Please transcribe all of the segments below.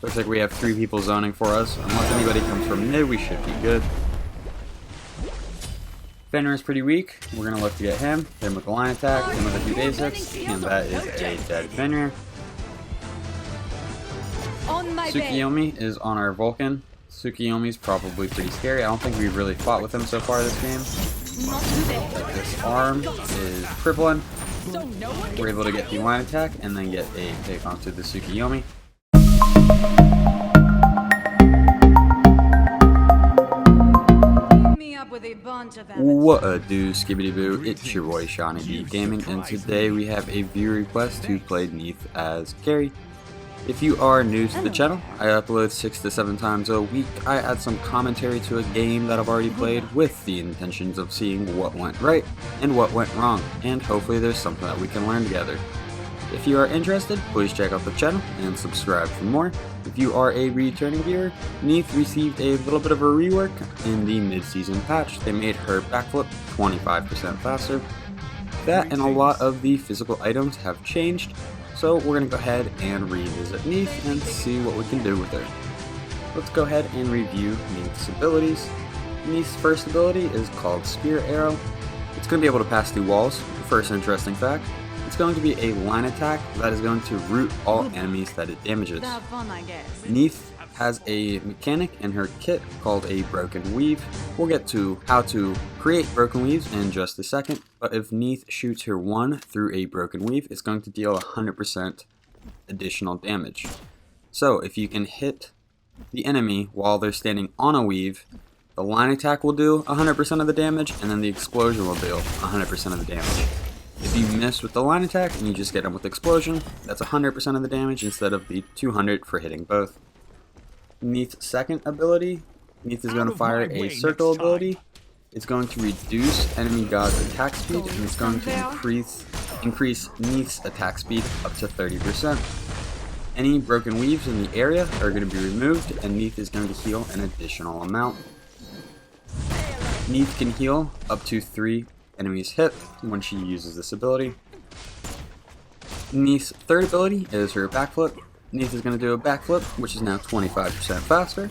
Looks like we have 3 people zoning for us. Unless anybody comes from mid, we should be good. Fenrir is pretty weak. We're going to look to get him. Hit him with the line attack, hit him with a few basics, and that is a dead Fenrir. Tsukiyomi is on our Vulcan. Tsukiyomi's probably pretty scary. I don't think we've really fought with him so far this game. Like this arm is crippling. We're able to get the line attack and then get a pick onto the Tsukiyomi. What a do, skibbity boo, it's your boy SeanyB Gaming, and today we have a viewer request to play Neith as carry. If you are new to the channel, I upload 6 to 7 times a week. I add some commentary to a game that I've already played with the intentions of seeing what went right and what went wrong, and hopefully there's something that we can learn together. If you are interested, please check out the channel and subscribe for more. If you are a returning viewer, Neith received a little bit of a rework in the mid-season patch. They made her backflip 25% faster. That and a lot of the physical items have changed, so we're going to go ahead and revisit Neith and see what we can do with her. Let's go ahead and review Neith's abilities. Neith's first ability is called Spear Arrow. It's going to be able to pass through walls. First interesting fact. It's going to be a line attack that is going to root all enemies that it damages. Neith has a mechanic in her kit called a Broken Weave. We'll get to how to create Broken Weaves in just a second, but if Neith shoots her 1 through a Broken Weave, it's going to deal 100% additional damage. So if you can hit the enemy while they're standing on a weave, the line attack will do 100% of the damage, and then the explosion will deal 100% of the damage. If you miss with the line attack and you just get them with explosion, that's 100% of the damage instead of the 200 for hitting both. Neith's second ability, Neith is going to fire a circle ability. It's going to reduce enemy god's attack speed, and it's going to increase Neith's attack speed up to 30%. Any broken weaves in the area are going to be removed, and Neith is going to heal an additional amount. Neith can heal up to 3 enemies hit when she uses this ability. Neith's third ability is her backflip. Neith is going to do a backflip, which is now 25% faster,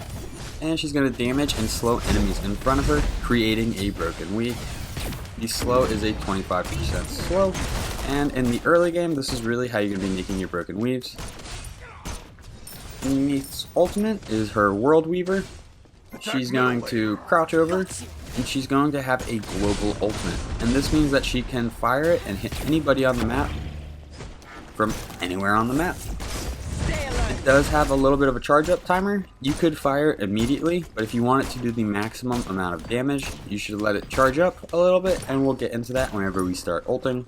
and she's going to damage and slow enemies in front of her, creating a broken weave. The slow is a 25% slow, and in the early game, this is really how you're going to be making your broken weaves. Neith's ultimate is her World Weaver. She's going to crouch over, and she's going to have a global ultimate, and this means that she can fire it and hit anybody on the map from anywhere on the map. It does have a little bit of a charge up timer. You could fire it immediately, but if you want it to do the maximum amount of damage, you should let it charge up a little bit, and we'll get into that whenever we start ulting.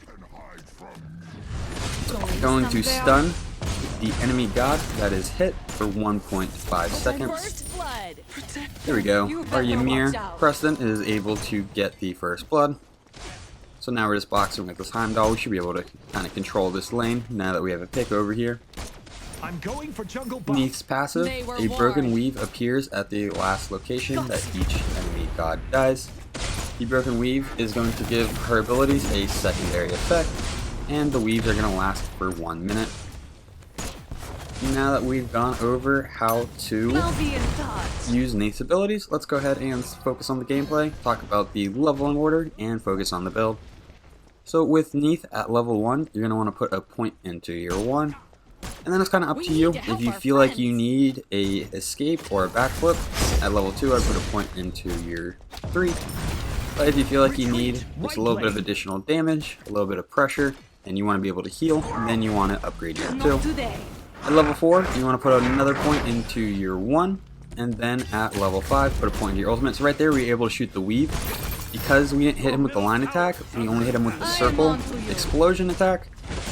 Going to stun the enemy god that is hit for 1.5 seconds. There we go. Our Ymir Preston is able to get the first blood. So now we're just boxing with this Heimdall. We should be able to kind of control this lane now that we have a pick over here. Neith's passive, a broken weave appears at the last location that each enemy god dies. The broken weave is going to give her abilities a secondary effect, and the weaves are going to last for 1 minute. Now that we've gone over how to use Neith's abilities, let's go ahead and focus on the gameplay, talk about the leveling order, and focus on the build. So with Neith at level 1, you're going to want to put a point into your 1. And then it's kind of up to you. If you feel like you need a escape or a backflip, at level 2 I'd put a point into your 3. But if you feel like you need just a little bit of additional damage, a little bit of pressure, and you want to be able to heal, then you want to upgrade your 2. At level 4, you want to put another point into your 1, and then at level 5, put a point into your ultimate. So right there, we were able to shoot the weave. Because we didn't hit him with the line attack, we only hit him with the circle explosion attack.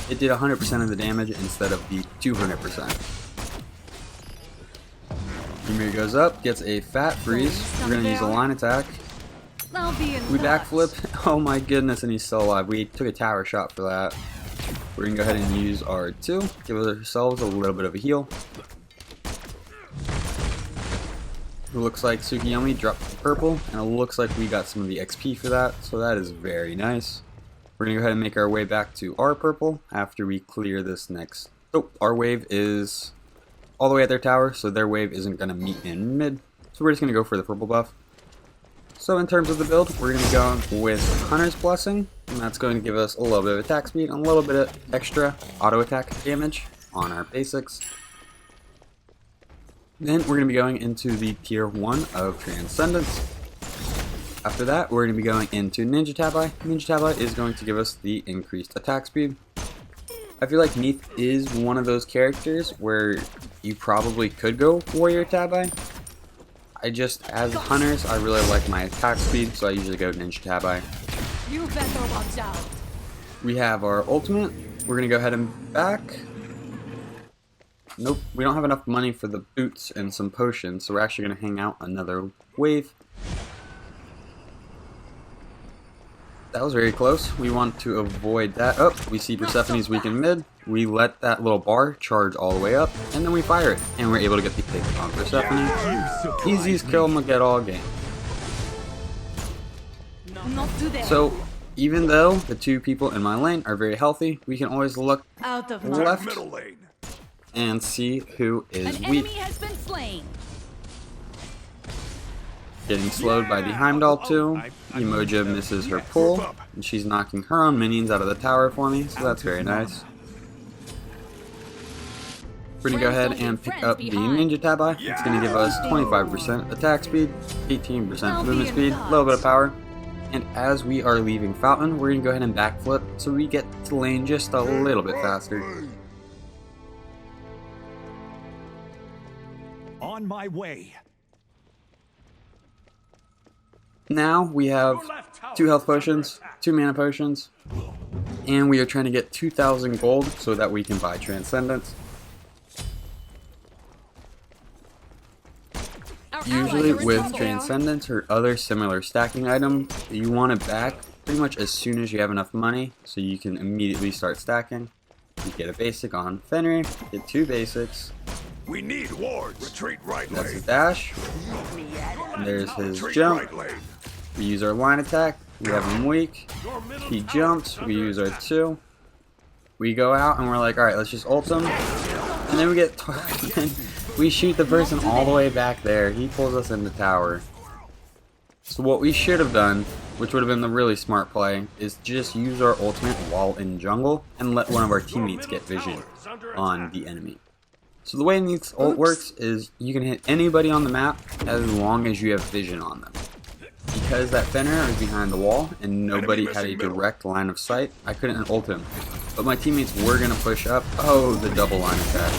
It did 100% of the damage instead of the 200%. Ymir goes up, gets a fat freeze. We're going to use a line attack. We backflip. Oh my goodness, and he's still alive. We took a tower shot for that. We're going to go ahead and use our 2, give ourselves a little bit of a heal. It looks like Tsukiyomi dropped the purple, and it looks like we got some of the XP for that, so that is very nice. We're going to go ahead and make our way back to our purple after we clear this next. Oh, our wave is all the way at their tower, so their wave isn't going to meet in mid. So we're just going to go for the purple buff. So in terms of the build, we're going to be going with Hunter's Blessing, and that's going to give us a little bit of attack speed and a little bit of extra auto attack damage on our basics. Then we're going to be going into the tier 1 of Transcendence. After that, we're going to be going into Ninja Tabi. Ninja Tabi is going to give us the increased attack speed. I feel like Neith is one of those characters where you probably could go Warrior Tabi. As hunters, I really like my attack speed, so I usually go Ninja Tabi. You better watch out. We have our ultimate. We're going to go ahead and back. Nope, we don't have enough money for the boots and some potions, so we're actually going to hang out another wave. That was very close. We want to avoid that. Oh, we see Persephone's weak in mid. We let that little bar charge all the way up, and then we fire it, and we're able to get the pick on Persephone. Easiest kill in the get all game. So, even though the two people in my lane are very healthy, we can always look left and see who is weak. Getting slowed by the Heimdall too. Emoja misses her pull, and she's knocking her own minions out of the tower for me, so that's very nice. We're going to go ahead and pick up the Ninja Tabi. It's going to give us 25% attack speed, 18% movement speed, a little bit of power. And as we are leaving Fountain, we're going to go ahead and backflip so we get to lane just a little bit faster. On my way. Now we have 2 health potions, 2 mana potions, and we are trying to get 2,000 gold so that we can buy Transcendence. Usually with Transcendence or other similar stacking item, you want it back pretty much as soon as you have enough money so you can immediately start stacking. You get a basic on Fenrir, get 2 basics. We need wards. Retreat right lane. That's his dash. And there's his jump. We use our line attack. We have him weak. He jumps. We use our 2. We go out and we're like, alright, let's just ult him. And then we get we shoot the person all the way back there. He pulls us in the tower. So what we should have done, which would have been the really smart play, is just use our ultimate while in jungle and let one of our teammates get vision on the enemy. So the way Neith's ult works is you can hit anybody on the map as long as you have vision on them. Because that Fenrir is behind the wall and nobody had a direct line of sight, I couldn't ult him. But my teammates were going to push up. Oh, the double line attack.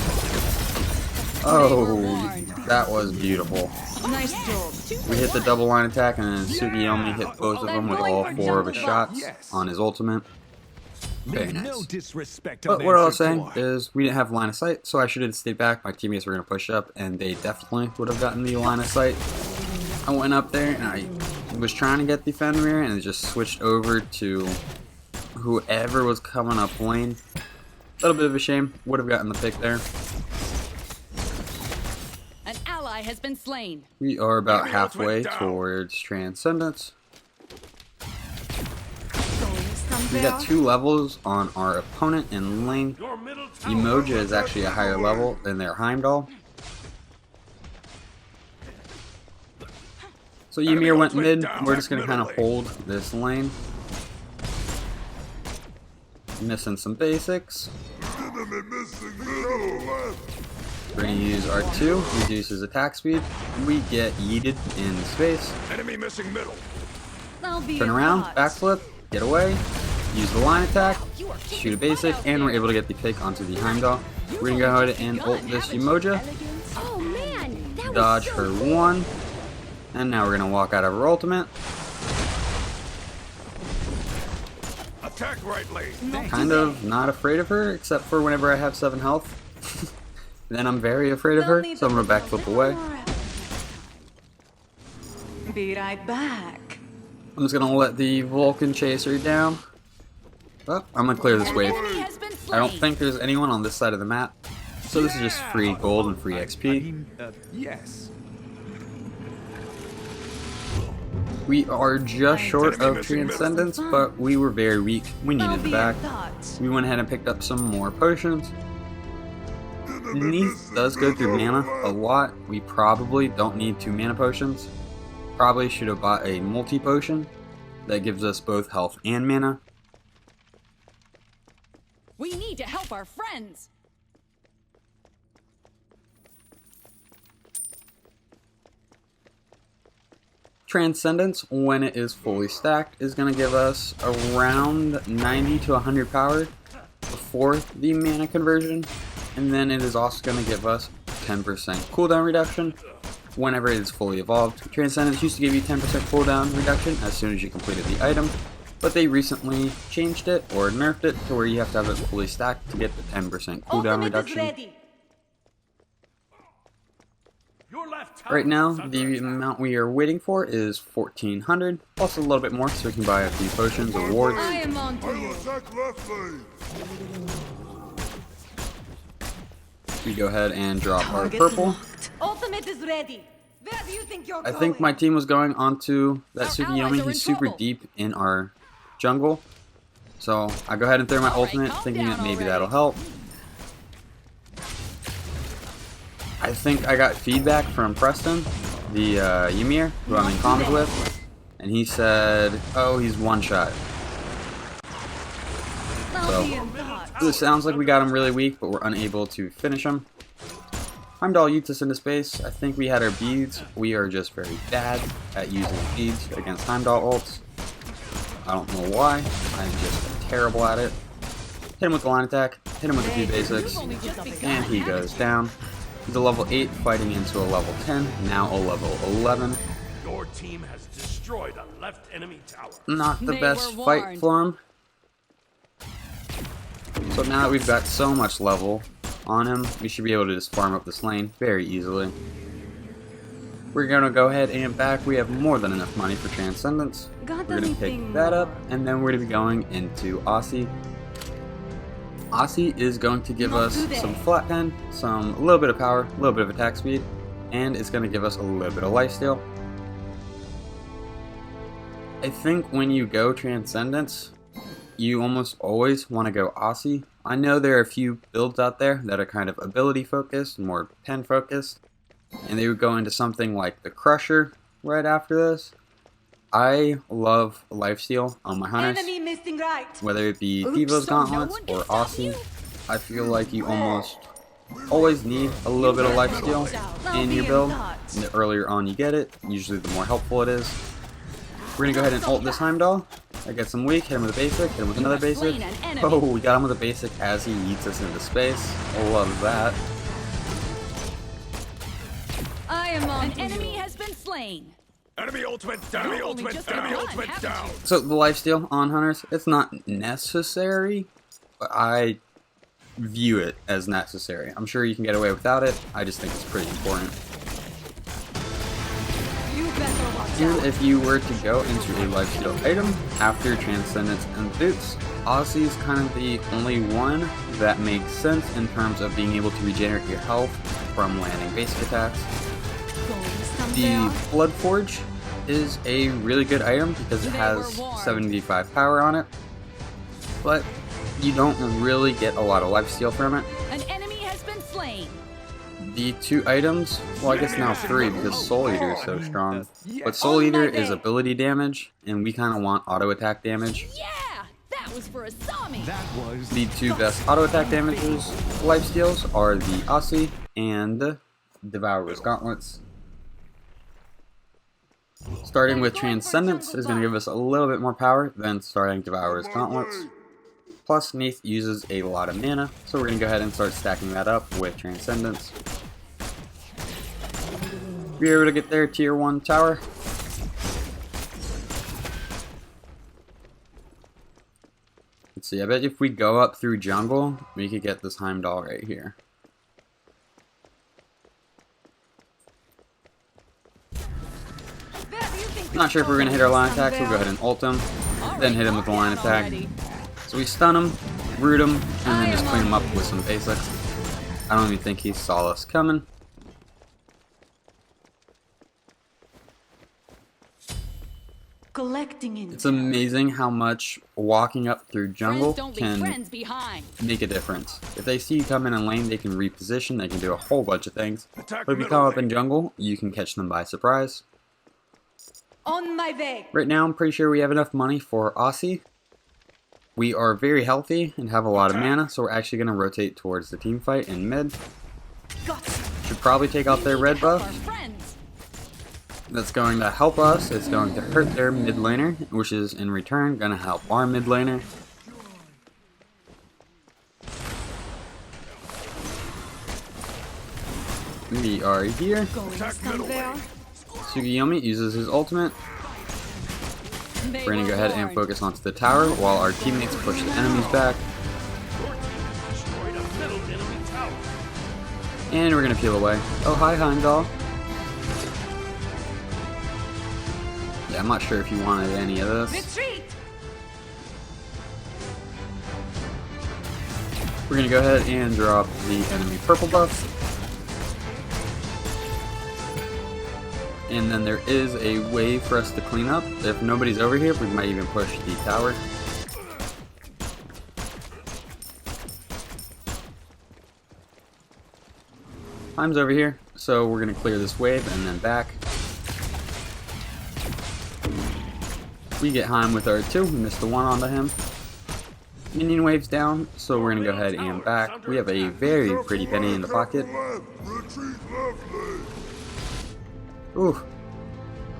Oh, that was beautiful. Nice job. We hit the double line attack and then Sugiyomi hit both of them with all 4 of his shots on his ultimate. Very nice. But what I was saying is we didn't have line of sight, so I should have stayed back. My teammates were going to push up and they definitely would have gotten the line of sight. I went up there and I was trying to get the Fenrir and it just switched over to whoever was coming up lane. A little bit of a shame. Would have gotten the pick there. An ally has been slain. We are about halfway towards Transcendence. We got 2 levels on our opponent in lane. Emoja is actually a higher level than their Heimdall. So Ymir went mid. We're just going to kind of hold this lane. Missing some basics. We're going to use our 2, reduces attack speed. We get yeeted in space. Enemy missing middle. Turn around, backflip, get away, use the line attack, shoot a basic, and we're able to get the pick onto the Heimdall. We're going to go ahead and ult this Emoja. Dodge her 1. And now we're going to walk out of her ultimate. Attack right lane. Kind of not afraid of her, except for whenever I have 7 health. Then I'm very afraid of her, so I'm going to backflip away. Be right back. I'm just going to let the Vulcan chase her down. Oh, I'm going to clear this wave. I don't think there's anyone on this side of the map. So this is just free gold and free XP. Yes. We are just short of Transcendence, but we were very weak. We needed it back. We went ahead and picked up some more potions. Neith does go through mana a lot. We probably don't need 2 mana potions. Probably should have bought a multi-potion that gives us both health and mana. We need to help our friends. Transcendence, when it is fully stacked, is going to give us around 90 to 100 power before the mana conversion, and then it is also going to give us 10% cooldown reduction whenever it is fully evolved. Transcendence used to give you 10% cooldown reduction as soon as you completed the item, but they recently changed it or nerfed it to where you have to have it fully stacked to get the 10% cooldown reduction. Right now, the amount we are waiting for is 1400, plus a little bit more so we can buy a few potions or wards. I am on to you. We go ahead and drop our purple. Ultimate is ready. Where do you think you're I think my team was going onto that Tsukiyomi. He's super deep in our jungle. So I go ahead and throw my ultimate, thinking that maybe that'll help. I think I got feedback from Preston, the Ymir, who I'm in comms with, and he said, oh, he's one shot. So it sounds like we got him really weak, but we're unable to finish him. Heimdall used us into space. I think we had our beads. We are just very bad at using beads against Heimdall ults. I don't know why. I'm just terrible at it. Hit him with the line attack, hit him with a few basics, and he goes down. He's a level 8 fighting into a level 10, now a level 11. Your team has destroyed a left enemy tower. Not the best fight for him. So now that we've got so much level on him, we should be able to just farm up this lane very easily. We're going to go ahead and back. We have more than enough money for Transcendence. We're going to pick that up, and then we're going to be going into Aussie. Aussie is going to give us some flat pen, a little bit of power, a little bit of attack speed, and it's going to give us a little bit of lifesteal. I think when you go Transcendence, you almost always want to go Aussie. I know there are a few builds out there that are kind of ability focused, more pen focused, and they would go into something like the Crusher right after this. I love Lifesteal on my hunters, whether it be Diva's Gauntlets or Aussie. I feel like you almost always need a little bit of Lifesteal in your build. The earlier on you get it, usually the more helpful it is. We're going to go ahead and ult this Heimdall. I get some weak, hit him with a basic, hit him with another basic. Oh, we got him with a basic as he yeets us into space. I love that. I am on. An enemy has been slain. Enemy ultimate down! Enemy ultimate down! Enemy ultimate down! So the lifesteal on hunters, it's not necessary, but I view it as necessary. I'm sure you can get away without it. I just think it's pretty important. And if you were to go into a lifesteal item after Transcendence and Boots, Aussie's kind of the only one that makes sense in terms of being able to regenerate your health from landing basic attacks. The Blood Forge is a really good item because it has 75 power on it, but you don't really get a lot of lifesteal from it. An enemy has been slain. The 2 items, well I guess now 3 because Soul Eater is so strong, but Soul Eater is ability damage and we kind of want auto attack damage. Yeah, that was for a Sami. The 2 best auto attack damages lifesteals are the Aussie and Devourer's Gauntlets. Starting with Transcendence is going to give us a little bit more power than starting Devourer's Gauntlets. Plus, Neith uses a lot of mana, so we're going to go ahead and start stacking that up with Transcendence. Be able to get their tier 1 tower. Let's see, I bet if we go up through jungle, we could get this Heimdall right here. Not sure if we're going to hit our line attack, so we'll go ahead and ult him, then hit him with the line attack. So we stun him, root him, and then just clean him up with some basics. I don't even think he saw us coming. Collecting in. It's amazing how much walking up through jungle Friends don't can leave friends behind. make a difference. If they see you come in lane, they can reposition, they can do a whole bunch of things. Attack But if you middle come up lane. in jungle, you can catch them by surprise. On my way. Right now, I'm pretty sure we have enough money for Aussie. We are very healthy and have a lot of mana, so we're actually going to rotate towards the team fight in mid. Should probably take out their red buff. That's going to help us. It's going to hurt their mid laner, which is in return going to help our mid laner. We are here. Attack middle lane. Tsukiyomi uses his ultimate. We're going to go ahead and focus onto the tower while our teammates push the enemies back. Destroyed a middle enemy tower. And we're going to peel away. Oh, hi, Heimdall. Yeah, I'm not sure if you wanted any of this. Retreat. We're going to go ahead and drop the enemy purple buff. And then there is a way for us to clean up. If nobody's over here, we might even push the tower. Heim's over here, so we're going to clear this wave and then back. We get Heim with our 2, we missed the 1 onto him. Minion waves down, so we're going to go ahead and back. We have a very pretty penny in the pocket. Ooh.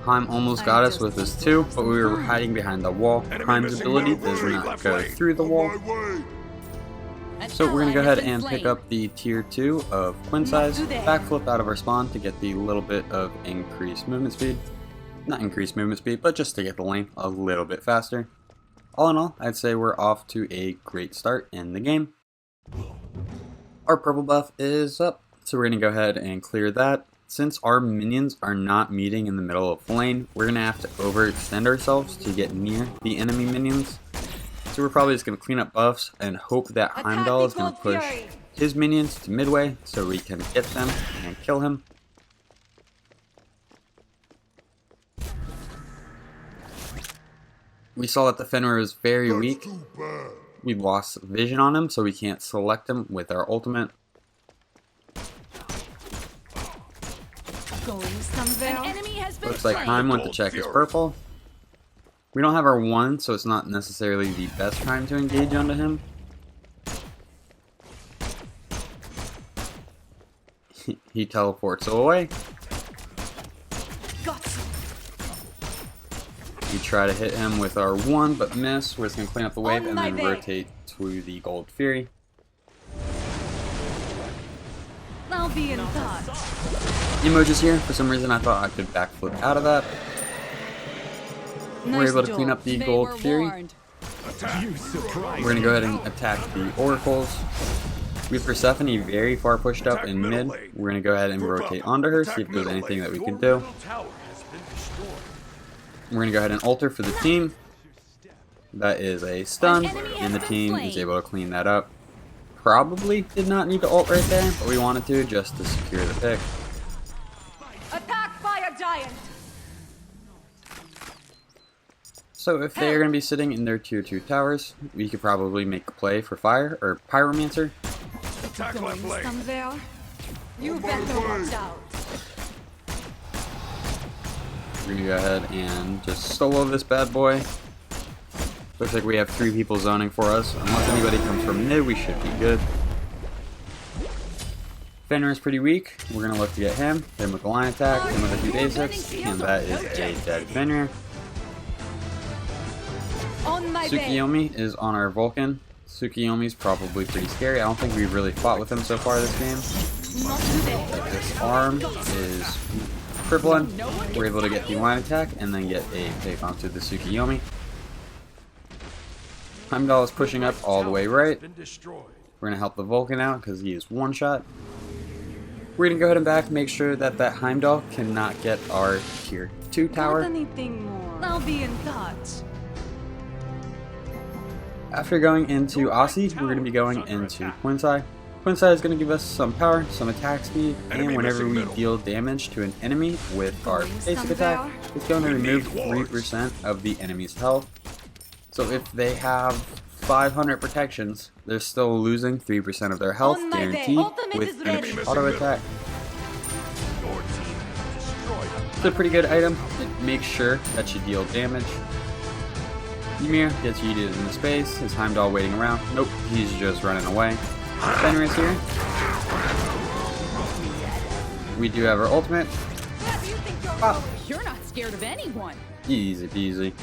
Heim almost got us with his 2, but we were hiding behind the wall. Heim's ability does not go through the wall. So we're going to go ahead and pick up the tier 2 of Quinn size, backflip out of our spawn to get the little bit of increased movement speed. Not increased movement speed, but just to get the lane a little bit faster. All in all, I'd say we're off to a great start in the game. Our purple buff is up, so we're going to go ahead and clear that. Since our minions are not meeting in the middle of the lane, we're going to have to overextend ourselves to get near the enemy minions. So we're probably just going to clean up buffs and hope that Heimdall is going to push his minions to midway so we can get them and kill him. We saw that the Fenrir was very weak. We lost vision on him, so we can't select him with our ultimate. Looks like Heim went to check his purple. We don't have our 1, so it's not necessarily the best time to engage onto him. He teleports away. We try to hit him with our 1, but miss. We're just going to clean up the wave and then rotate to the Gold Fury. I'll be in touch. Emoji's here. For some reason I thought I could backflip out of that. We're able to clean up the Gold Fury. We're going to go ahead and attack the Oracles. We have Persephone very far pushed up in mid. We're going to go ahead and rotate onto her, see if there's anything that we can do. We're going to go ahead and alter for the team. That is a stun, and the team is able to clean that up. Probably did not need to ult right there, but we wanted to just to secure the pick. Attack by a giant. So if they are going to be sitting in their tier 2 towers, we could probably make a play for fire or pyromancer. Attack left lane. Somewhere. You better watch out. We're going to go ahead and just solo this bad boy. Looks like we have 3 people zoning for us. Unless anybody comes from mid, we should be good. Fenrir is pretty weak. We're going to look to get him. Hit him with a line attack, hit him with a few basics, and that is a dead Fenrir. Tsukiyomi is on our Vulcan. Tsukiyomi's probably pretty scary. I don't think we've really fought with him so far this game. This arm is crippling. We're able to get the line attack and then get a take onto the Tsukiyomi. Heimdall is pushing up all the way right. We're going to help the Vulcan out because he is one shot. We're going to go ahead and back, make sure that that Heimdall cannot get our tier 2 tower. Anything more? I'll be in touch. After going into Aussie, we're going to be going into Quinsai. Coincide is going to give us some power, some attack speed, and whenever we deal damage to an enemy with our basic attack, it's going to remove 3% of the enemy's health. So if they have 500 protections, they're still losing 3% of their health guaranteed with each auto attack. It's a pretty good item. It makes sure that you deal damage. Ymir gets yeeted into space. Is Heimdall waiting around? Nope, he's just running away. Fenrir's here. We do have our ultimate. Oh, you're not scared of anyone. Easy peasy.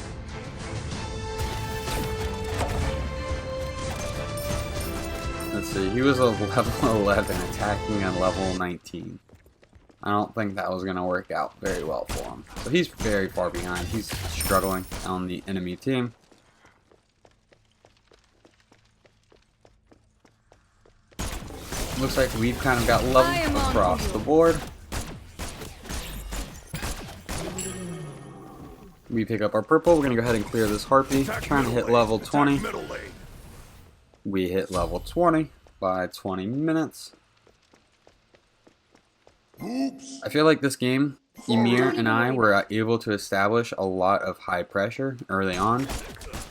Let's see, he was a level 11 attacking at level 19. I don't think that was going to work out very well for him. So he's very far behind. He's struggling on the enemy team. Looks like we've kind of got level across the board. We pick up our purple. We're going to go ahead and clear this harpy. Trying to hit level 20. We hit level 20 by 20 minutes. I feel like this game, Ymir and I were able to establish a lot of high pressure early on.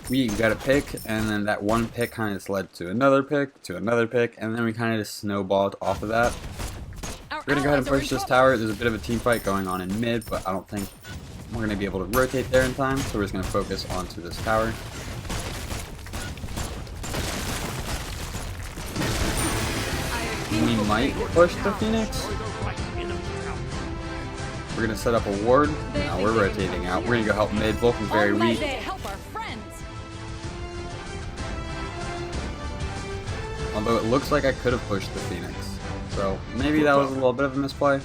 We got a pick, and then that one pick kind of just led to another pick, and then we kind of just snowballed off of that. We're going to go ahead and push this tower. There's a bit of a team fight going on in mid, but I don't think we're going to be able to rotate there in time, so we're just going to focus onto this tower. We might push the Phoenix. We're going to set up a ward. Now we're rotating out. We're going to go help mid. Both are very weak. Although it looks like I could have pushed the Phoenix. So maybe that was a little bit of a misplay.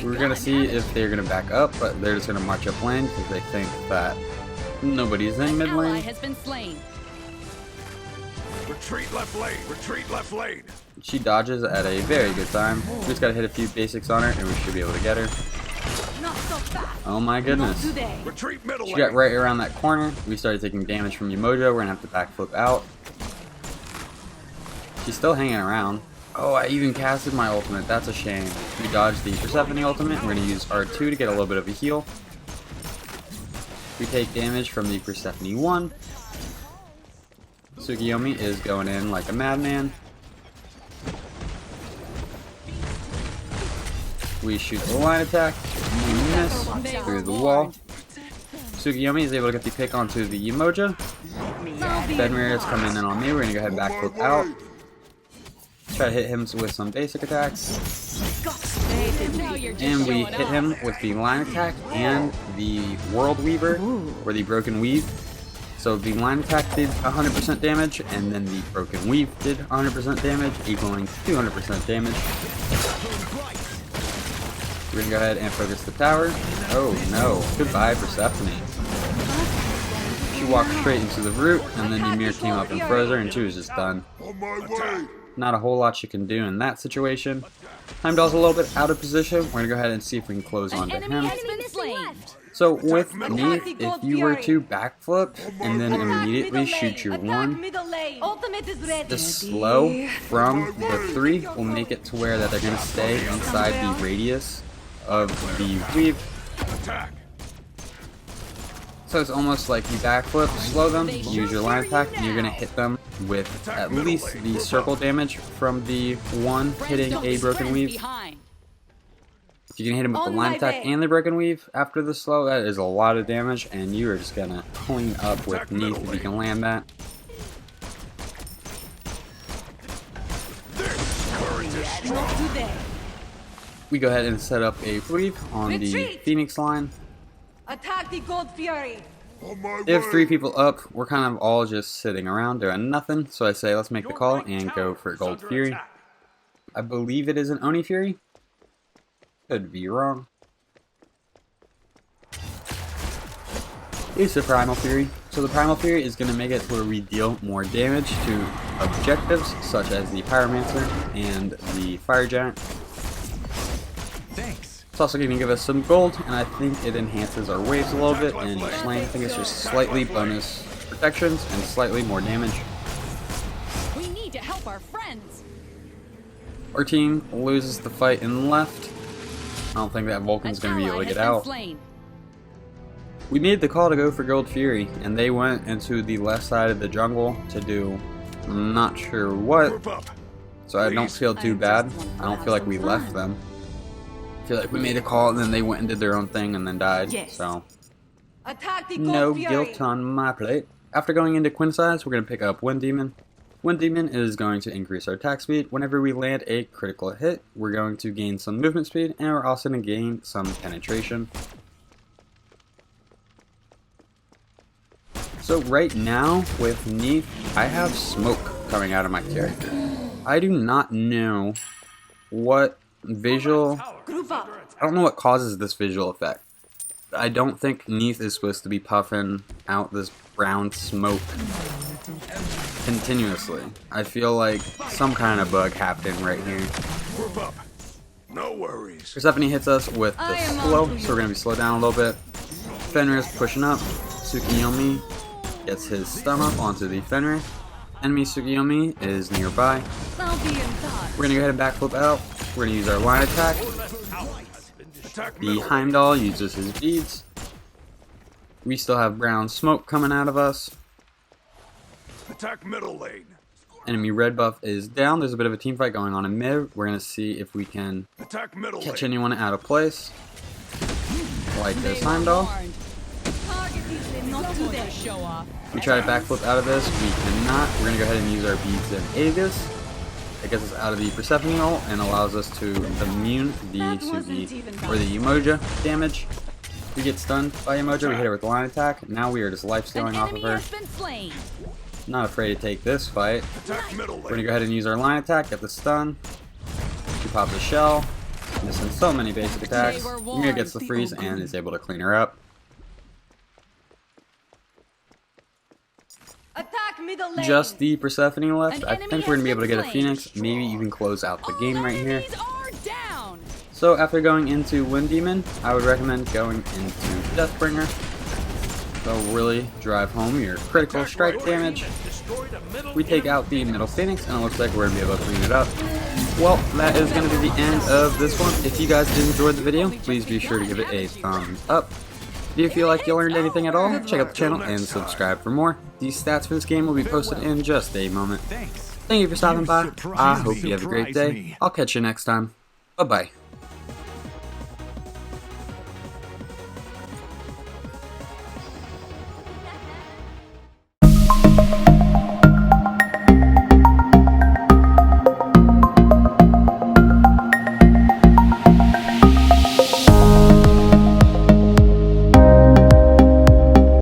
We're going to see if they're going to back up, but they're just going to march up lane because they think that nobody's in mid lane. Retreat left lane! Retreat left lane! She dodges at a very good time. We just gotta hit a few basics on her and we should be able to get her. Oh my goodness. Retreat middle lane! She got right around that corner. We started taking damage from Umoja. We're gonna have to backflip out. She's still hanging around. Oh, I even casted my ultimate. That's a shame. We dodged the Persephone ultimate. We're gonna use R2 to get a little bit of a heal. We take damage from the Persephone 1. Tsukiyomi is going in like a madman. We shoot the line attack. We miss through the wall. Tsukiyomi is able to get the pick onto the Umoja. Deathbringer is coming in on me. We're going to go ahead and backflip out. Try to hit him with some basic attacks. And we hit him with the line attack and the World Weaver, or the Broken Weave. So the line attack did 100% damage, and then the Broken Weave did 100% damage, equaling 200% damage. We're gonna go ahead and focus the tower. Oh no, goodbye Persephone. She walked straight into the root, and then Ymir came up and froze her, and she was just done. Not a whole lot she can do in that situation. Heimdall's a little bit out of position. We're gonna go ahead and see if we can close on to him. So with Neith, if you were to backflip and then immediately shoot your 1, the slow from the 3 will make it to where that they're going to stay inside the radius of the weave. So it's almost like you backflip, slow them, use your line attack, and you're going to hit them with at least the circle damage from the 1 hitting a Broken Weave. If you can hit him with the line attack and the Broken Weave after the slow, that is a lot of damage, and you are just gonna clean up with Neith if you can land that. We go ahead and set up a weave on the Phoenix line. Attack the Gold Fury. If 3 people up, we're kind of all just sitting around doing nothing, so I say let's make the call and go for Gold Fury. I believe it is an Oni Fury. Could be wrong. It's a Primal Fury. So the Primal Fury is going to make it where we deal more damage to objectives such as the Pyromancer and the Fire Giant. Thanks. It's also going to give us some gold, and I think it enhances our waves a little bit in each lane. I think it's just slightly bonus protections and slightly more damage. We need to help our friends. Our team loses the fight in left. I don't think that Vulcan's going to be able to get out. We made the call to go for Gold Fury, and they went into the left side of the jungle to do I'm not sure what. So I don't feel too bad. I don't feel like we left them. I feel like we made a call and then they went and did their own thing and then died. So no guilt on my plate. After going into Quinsize, we're going to pick up Wind Demon. Wind Demon is going to increase our attack speed. Whenever we land a critical hit, we're going to gain some movement speed, and we're also going to gain some penetration. So right now, with Neith, I have smoke coming out of my character. I do not know what visual... I don't know what causes this visual effect. I don't think Neith is supposed to be puffing out this brown smoke continuously. I feel like some kind of bug happening right here. No worries. Persephone hits us with the slow, so we're going to be slowed down a little bit. Fenris pushing up. Tsukiyomi gets his stun up onto the Fenris. Enemy Tsukiyomi is nearby. We're going to go ahead and backflip out. We're going to use our line attack. The Heimdall uses his beads. We still have brown smoke coming out of us. Attack middle lane. Enemy red buff is down. There's a bit of a team fight going on in mid. We're going to see if we can catch anyone out of place. Like this Heimdall. We try to backflip out of this. We cannot. We're going to go ahead and use our beads in Aegis. It gets us out of the Persephone ult and allows us to immune the Umoja damage. We get stunned by Umoja, we hit her with the line attack. Now we are just lifestealing off of her. Not afraid to take this fight. We're going to go ahead and use our line attack, get the stun. She pops a shell. Missing so many basic attacks. Ymir gets the freeze and is able to clean her up. Just the Persephone left. I think we're going to be able to get a Phoenix. Maybe even close out the game right here. So after going into Wind Demon, I would recommend going into Deathbringer. They'll really drive home your critical strike damage. We take out the middle Phoenix, and it looks like we're going to be able to clean it up. Well, that is going to be the end of this one. If you guys did enjoy the video, please be sure to give it a thumbs up. If you feel like you learned anything at all, check out the channel and subscribe for more. These stats for this game will be posted in just a moment. Thank you for stopping by. I hope you have a great day. I'll catch you next time. Bye-bye.